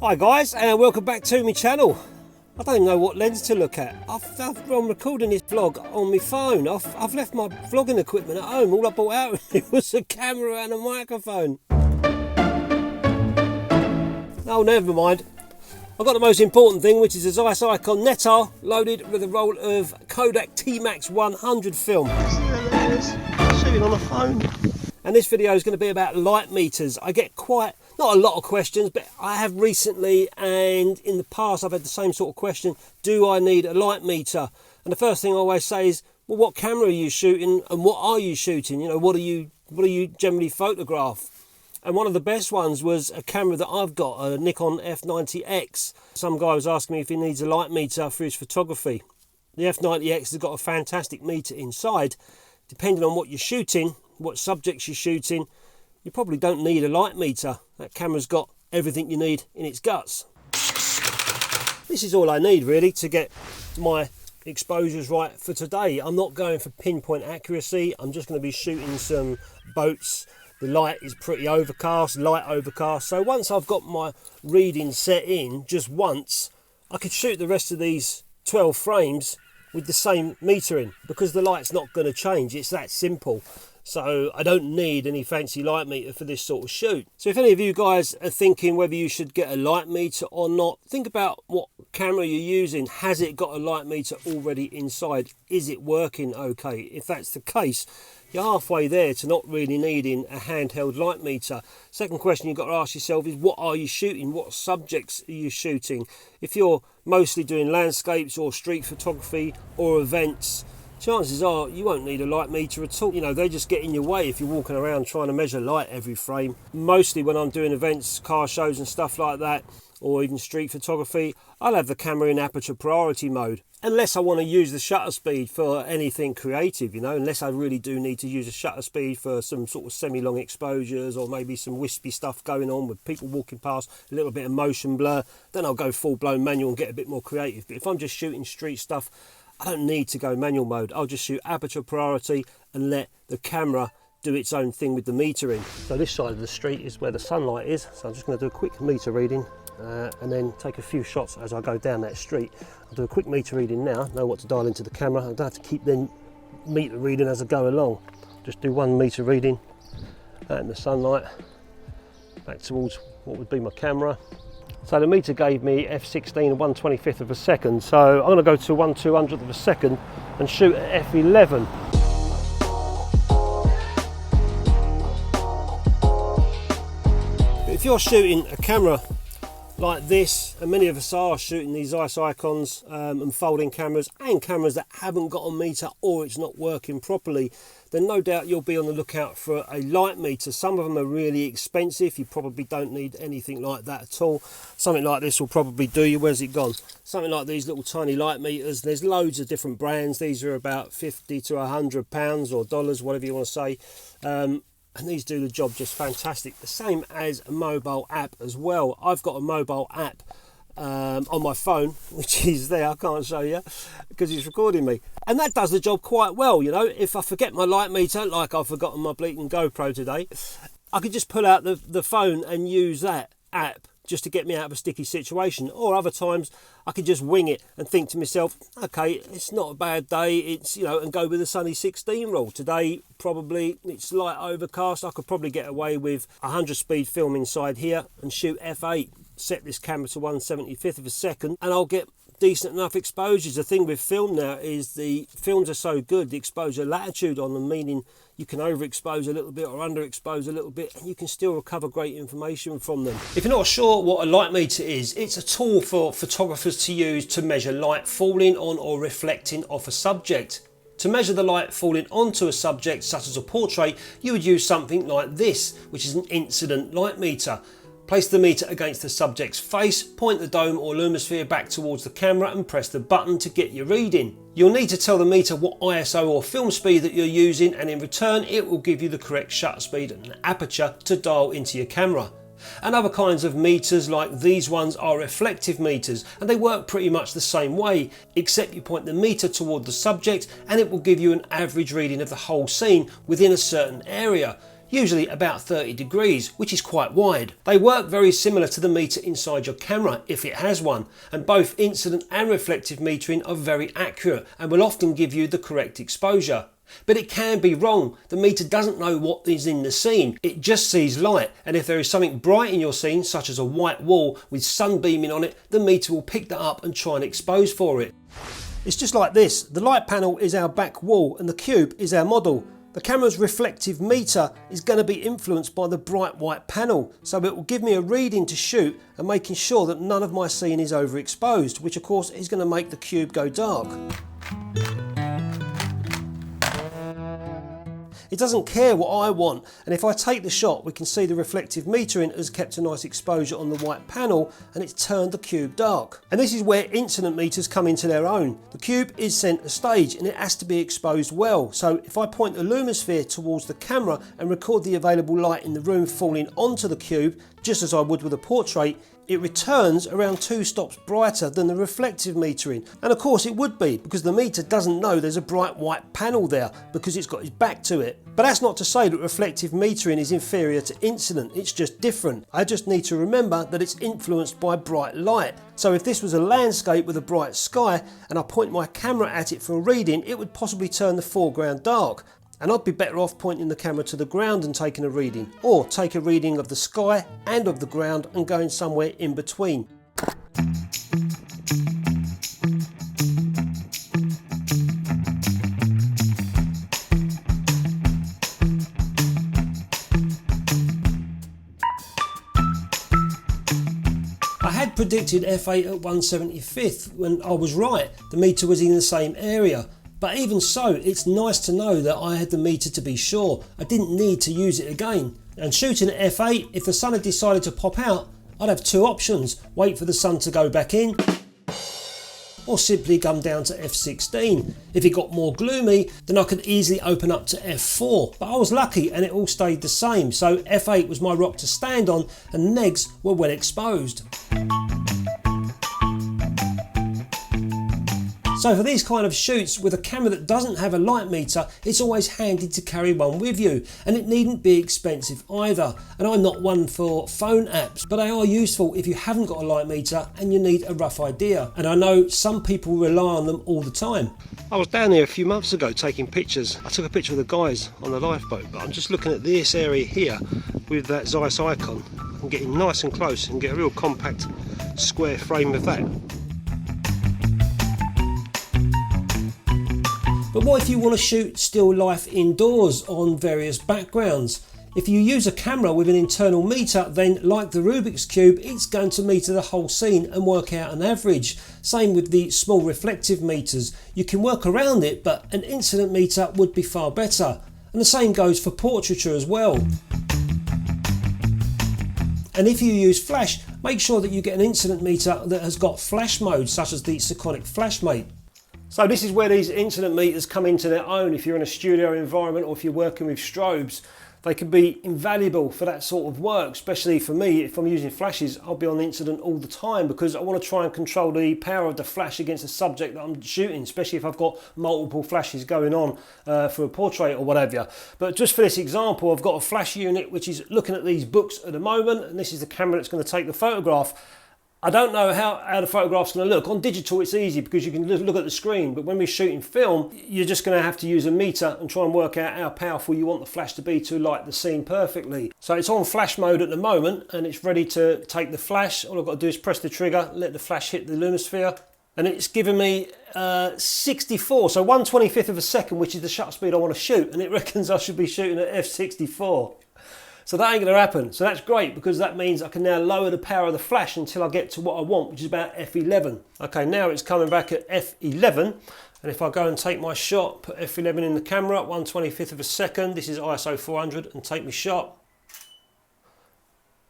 Hi guys, and welcome back to my channel. I don't even know what lens to look at. I'm recording this vlog on my phone. I've left my vlogging equipment at home. All I brought out it was a camera and a microphone. Oh, never mind. I've got the most important thing, which is a Zeiss Icon Netar loaded with a roll of Kodak T-Max 100 film. There it is, shooting on the phone. And this video is going to be about light meters. I get quite, not a lot of questions, but I have recently and in the past I've had the same sort of question. Do I need a light meter? And the first thing I always say is, well, what camera are you shooting and what are you shooting? You know, what do you generally photograph? And one of the best ones was a camera that I've got, a Nikon F90X. Some guy was asking me if he needs a light meter for his photography. The F90X has got a fantastic meter inside. Depending on what you're shooting, what subjects you're shooting, you probably don't need a light meter. That camera's got everything you need in its guts. This is all I need really to get my exposures right for today. I'm not going for pinpoint accuracy. I'm just going to be shooting some boats. The light is pretty overcast, light overcast. So once I've got my reading set in just once, I could shoot the rest of these 12 frames with the same metering because the light's not going to change. It's that simple. So I don't need any fancy light meter for this sort of shoot. So if any of you guys are thinking whether you should get a light meter or not, think about what camera you're using. Has it got a light meter already inside? Is it working okay? If that's the case, you're halfway there to not really needing a handheld light meter. Second question you've got to ask yourself is, what are you shooting? What subjects are you shooting? If you're mostly doing landscapes or street photography or events, chances are you won't need a light meter at all. You know, they just get in your way if you're walking around trying to measure light every frame. Mostly when I'm doing events, car shows and stuff like that, or even street photography, I'll have the camera in aperture priority mode. Unless I want to use the shutter speed for anything creative, you know, unless I really do need to use a shutter speed for some sort of semi-long exposures or maybe some wispy stuff going on with people walking past, a little bit of motion blur, then I'll go full-blown manual and get a bit more creative. But if I'm just shooting street stuff, I don't need to go manual mode. I'll just shoot aperture priority and let the camera do its own thing with the metering. So this side of the street is where the sunlight is. So I'm just going to do a quick meter reading and then take a few shots as I go down that street. I'll do a quick meter reading now, know what to dial into the camera. I don't have to keep then meter reading as I go along. Just do 1 meter reading out in the sunlight, back towards what would be my camera. So the meter gave me f16 and 1/25 of a second, so I'm going to go to 1/200th of a second and shoot at f11. But if you're shooting a camera like this, and many of us are shooting these Zeiss Icons and folding cameras and cameras that haven't got a meter or it's not working properly, then no doubt you'll be on the lookout for a light meter. Some of them are really expensive. You probably don't need anything like that at all. Something like this will probably do you. Where's it gone? Something like these little tiny light meters. There's loads of different brands. These are about £50 to £100 or dollars, whatever you want to say. And these do the job just fantastic. The same as a mobile app as well. I've got a mobile app on my phone, which is there. I can't show you because it's recording me. And that does the job quite well, you know. If I forget my light meter, like I've forgotten my bleating GoPro today, I could just pull out the phone and use that app just to get me out of a sticky situation. Or other times I could just wing it and think to myself, okay, it's not a bad day, it's, you know, and go with the sunny 16 rule. Today probably it's light overcast. I could probably get away with 100 speed film inside here and shoot f8, set this camera to 1/75th of a second, and I'll get decent enough exposures. The thing with film now is the films are so good, the exposure latitude on them, meaning you can overexpose a little bit or underexpose a little bit, and you can still recover great information from them. If you're not sure what a light meter is, it's a tool for photographers to use to measure light falling on or reflecting off a subject. To measure the light falling onto a subject, such as a portrait, you would use something like this, which is an incident light meter. Place the meter against the subject's face, point the dome or lumisphere back towards the camera and press the button to get your reading. You'll need to tell the meter what ISO or film speed that you're using, and in return it will give you the correct shutter speed and aperture to dial into your camera. And other kinds of meters like these ones are reflective meters, and they work pretty much the same way, except you point the meter toward the subject and it will give you an average reading of the whole scene within a certain area. usually about 30 degrees, which is quite wide. They work very similar to the meter inside your camera, if it has one, and both incident and reflective metering are very accurate and will often give you the correct exposure. But it can be wrong. The meter doesn't know what is in the scene. It just sees light, and if there is something bright in your scene, such as a white wall with sun beaming on it, the meter will pick that up and try and expose for it. It's just like this. The light panel is our back wall and the cube is our model. The camera's reflective meter is going to be influenced by the bright white panel, so it will give me a reading to shoot and making sure that none of my scene is overexposed, which of course is going to make the cube go dark. It doesn't care what I want, and if I take the shot we can see the reflective metering has kept a nice exposure on the white panel and it's turned the cube dark. And this is where incident meters come into their own. The cube is centre stage and it has to be exposed well, so if I point the lumisphere towards the camera and record the available light in the room falling onto the cube, just as I would with a portrait, it returns around 2 stops brighter than the reflective metering. And of course it would be, because the meter doesn't know there's a bright white panel there because it's got its back to it. But that's not to say that reflective metering is inferior to incident, it's just different. I just need to remember that it's influenced by bright light. So if this was a landscape with a bright sky and I point my camera at it for a reading, it would possibly turn the foreground dark. And I'd be better off pointing the camera to the ground and taking a reading, or take a reading of the sky and of the ground and going somewhere in between. I had predicted f8 at 1/75th when I was right, the meter was in the same area. But even so, it's nice to know that I had the meter to be sure. I didn't need to use it again. And shooting at f8, if the sun had decided to pop out, I'd have 2 options. Wait for the sun to go back in, or simply come down to f16. If it got more gloomy, then I could easily open up to f4. But I was lucky and it all stayed the same. So f8 was my rock to stand on and negs were well exposed. So for these kind of shoots with a camera that doesn't have a light meter, it's always handy to carry one with you, and it needn't be expensive either. And I'm not one for phone apps, but they are useful if you haven't got a light meter and you need a rough idea. And I know some people rely on them all the time. I was down there a few months ago taking pictures. I took a picture of the guys on the lifeboat, but I'm just looking at this area here with that Zeiss icon. I'm getting nice and close and get a real compact square frame of that. But what if you want to shoot still life indoors on various backgrounds? If you use a camera with an internal meter, then like the Rubik's Cube, it's going to meter the whole scene and work out an average. Same with the small reflective meters. You can work around it, but an incident meter would be far better. And the same goes for portraiture as well. And if you use flash, make sure that you get an incident meter that has got flash mode, such as the Sekonic Flashmate. So this is where these incident meters come into their own. If you're in a studio environment or if you're working with strobes, they can be invaluable for that sort of work, especially for me. If I'm using flashes, I'll be on incident all the time because I want to try and control the power of the flash against the subject that I'm shooting, especially if I've got multiple flashes going on for a portrait or whatever. But just for this example, I've got a flash unit which is looking at these books at the moment, and this is the camera that's going to take the photograph. I don't know how the photograph's going to look. On digital it's easy because you can look at the screen, but when we're shooting film you're just going to have to use a meter and try and work out how powerful you want the flash to be to light the scene perfectly. So it's on flash mode at the moment and it's ready to take the flash. All I've got to do is press the trigger, let the flash hit the lumisphere, and it's given me 64, so 1/25th of a second, which is the shutter speed I want to shoot, and it reckons I should be shooting at f64. So that ain't going to happen. So that's great because that means I can now lower the power of the flash until I get to what I want, which is about f11. Okay, now it's coming back at f11. And if I go and take my shot, put f11 in the camera, 1/25th of a second, this is ISO 400, and take my shot.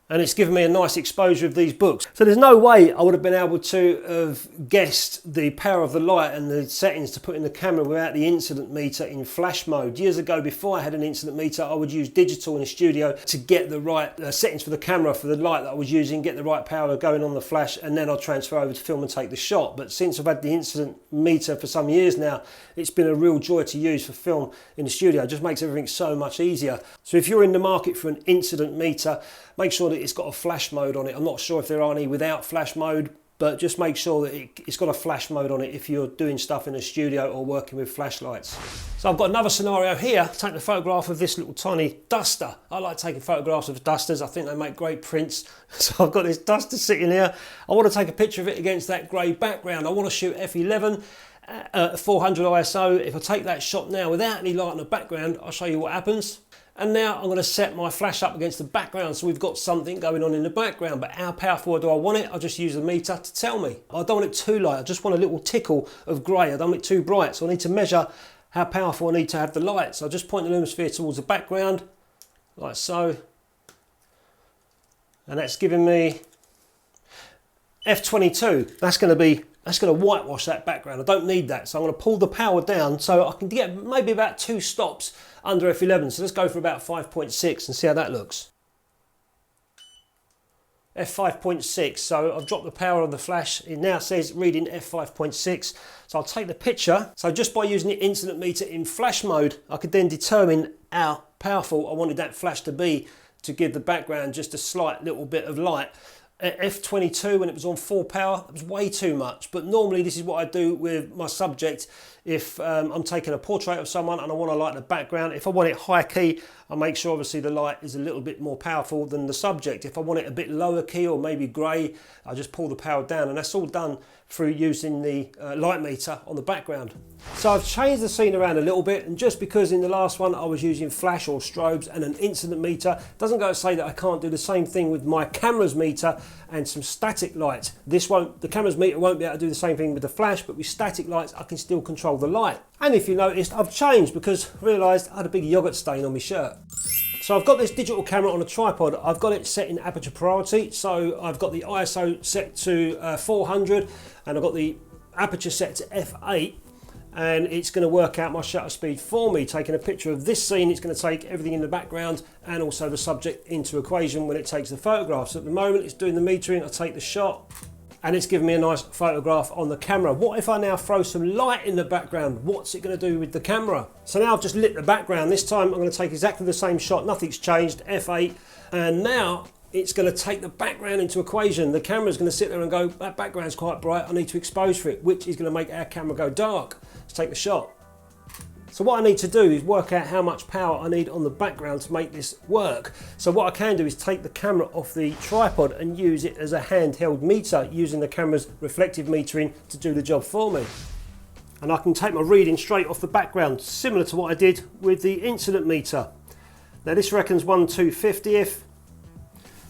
and it's given me a nice exposure of these books. So there's no way I would have been able to have guessed the power of the light and the settings to put in the camera without the incident meter in flash mode. Years ago, before I had an incident meter, I would use digital in the studio to get the right settings for the camera, for the light that I was using, get the right power going on the flash, and then I'll transfer over to film and take the shot. But since I've had the incident meter for some years now, it's been a real joy to use for film in the studio. It just makes everything so much easier. So if you're in the market for an incident meter, make sure that it's got a flash mode on it. I'm not sure if there are any without flash mode, but just make sure that it's got a flash mode on it if you're doing stuff in a studio or working with flashlights. So I've got another scenario here, taking a photograph of this little tiny duster. I like taking photographs of dusters. I think they make great prints. So I've got this duster sitting here. I want to take a picture of it against that grey background. I want to shoot f11 at 400 ISO. If I take that shot now without any light in the background, I'll show you what happens. And now I'm going to set my flash up against the background so we've got something going on in the background. But how powerful do I want it? I'll just use the meter to tell me. I don't want it too light, I just want a little tickle of grey. I don't want it too bright, so I need to measure how powerful I need to have the light. So I'll just point the lumen sphere towards the background, like so. And that's giving me f22. That's going to whitewash that background. I don't need that, so I'm going to pull the power down so I can get maybe about 2 stops under f11. So let's go for about 5.6 and see how that looks. f5.6, so I've dropped the power on the flash. It now says reading f5.6. So I'll take the picture. So just by using the incident meter in flash mode, I could then determine how powerful I wanted that flash to be to give the background just a slight little bit of light. At f22, when it was on full power, it was way too much. But normally this is what I do with my subject. If I'm taking a portrait of someone and I want to light the background, if I want it high key, I make sure obviously the light is a little bit more powerful than the subject. If I want it a bit lower key or maybe grey, I just pull the power down, and that's all done through using the light meter on the background. So I've changed the scene around a little bit, and just because in the last one I was using flash or strobes and an incident meter, doesn't go to say that I can't do the same thing with my camera's meter and some static lights. The camera's meter won't be able to do the same thing with the flash, but with static lights I can still control the light. And if you noticed, I've changed because I realised I had a big yoghurt stain on my shirt. So I've got this digital camera on a tripod. I've got it set in aperture priority, so I've got the ISO set to 400 and I've got the aperture set to f8, and it's going to work out my shutter speed for me. Taking a picture of this scene, it's going to take everything in the background and also the subject into equation when it takes the photographs. At the moment it's doing the metering, I take the shot and it's giving me a nice photograph on the camera. What if I now throw some light in the background? What's it going to do with the camera? So now I've just lit the background. This time I'm going to take exactly the same shot, nothing's changed, f8, and now it's going to take the background into equation. The camera's going to sit there and go, that background's quite bright, I need to expose for it, which is going to make our camera go dark. Let's take the shot. So what I need to do is work out how much power I need on the background to make this work. So what I can do is take the camera off the tripod and use it as a handheld meter, using the camera's reflective metering to do the job for me. And I can take my reading straight off the background, similar to what I did with the incident meter. Now this reckons 1/250th.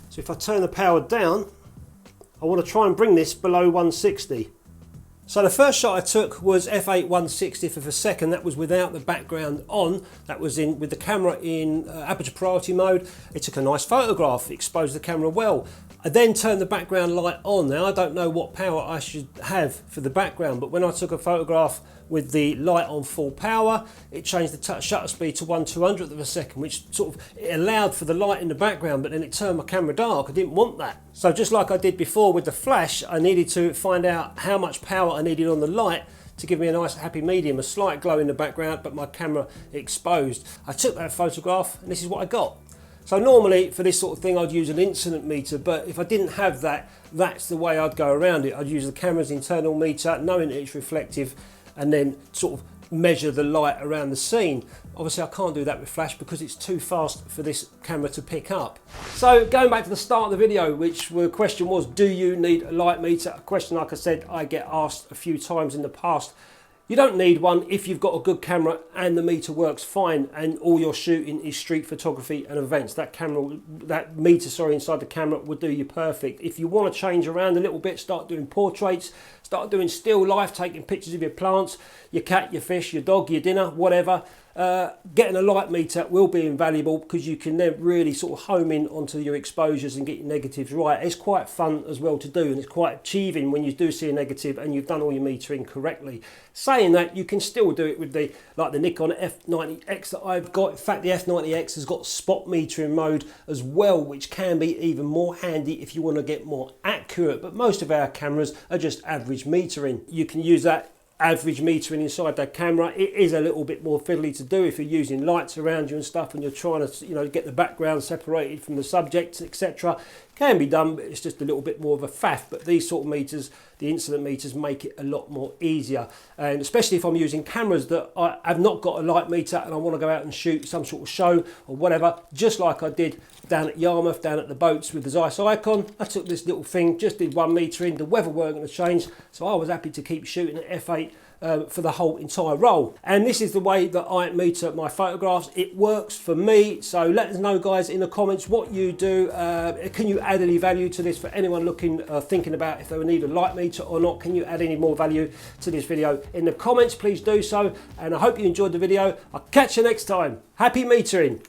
So if I turn the power down, I want to try and bring this below 160. So the first shot I took was f8 1/60th of a second. That was without the background on. That was in with the camera in aperture priority mode. It took a nice photograph, exposed the camera well. I then turned the background light on. Now I don't know what power I should have for the background, but when I took a photograph with the light on full power, it changed the shutter speed to 1/200th of a second, which sort of it allowed for the light in the background, but then it turned my camera dark. I didn't want that. So just like I did before with the flash, I needed to find out how much power I needed on the light to give me a nice happy medium, a slight glow in the background, but my camera exposed. I took that photograph and this is what I got. So normally for this sort of thing I'd use an incident meter, but if I didn't have that, that's the way I'd go around it. I'd use the camera's internal meter, knowing that it's reflective, and then sort of measure the light around the scene. Obviously I can't do that with flash because it's too fast for this camera to pick up. So going back to the start of the video, which the question was, do you need a light meter? A question, like I said, I get asked a few times in the past. You don't need one if you've got a good camera and the meter works fine and all you're shooting is street photography and events. That meter inside the camera would do you perfect. If you want to change around a little bit, start doing portraits, start doing still life, taking pictures of your plants, your cat, your fish, your dog, your dinner, whatever. Getting a light meter will be invaluable because you can then really sort of home in onto your exposures and get your negatives right. It's quite fun as well to do, and it's quite achieving when you do see a negative and you've done all your metering correctly. Saying that, you can still do it with the Nikon F90X that I've got. In fact, the F90X has got spot metering mode as well, which can be even more handy if you want to get more accurate. But most of our cameras are just average metering. You can use that average metering inside that camera. It is a little bit more fiddly to do if you're using lights around you and stuff and you're trying to, you know, get the background separated from the subjects, etc. Can be done, but it's just a little bit more of a faff. But these sort of meters, the incident meters, make it a lot more easier, and especially if I'm using cameras that I have not got a light meter and I want to go out and shoot some sort of show or whatever, just like I did down at Yarmouth, down at the boats with the Zeiss Icon. I took this little thing, just did 1 meter in, the weather weren't going to change, so I was happy to keep shooting at f8 for the whole entire roll. And this is the way that I meter my photographs. It works for me, so let us know, guys, in the comments what you do. Can you add any value to this for anyone looking, thinking about if they would need a light meter or not? Can you add any more value to this video? In the comments, please do so, and I hope you enjoyed the video. I'll catch you next time. Happy metering.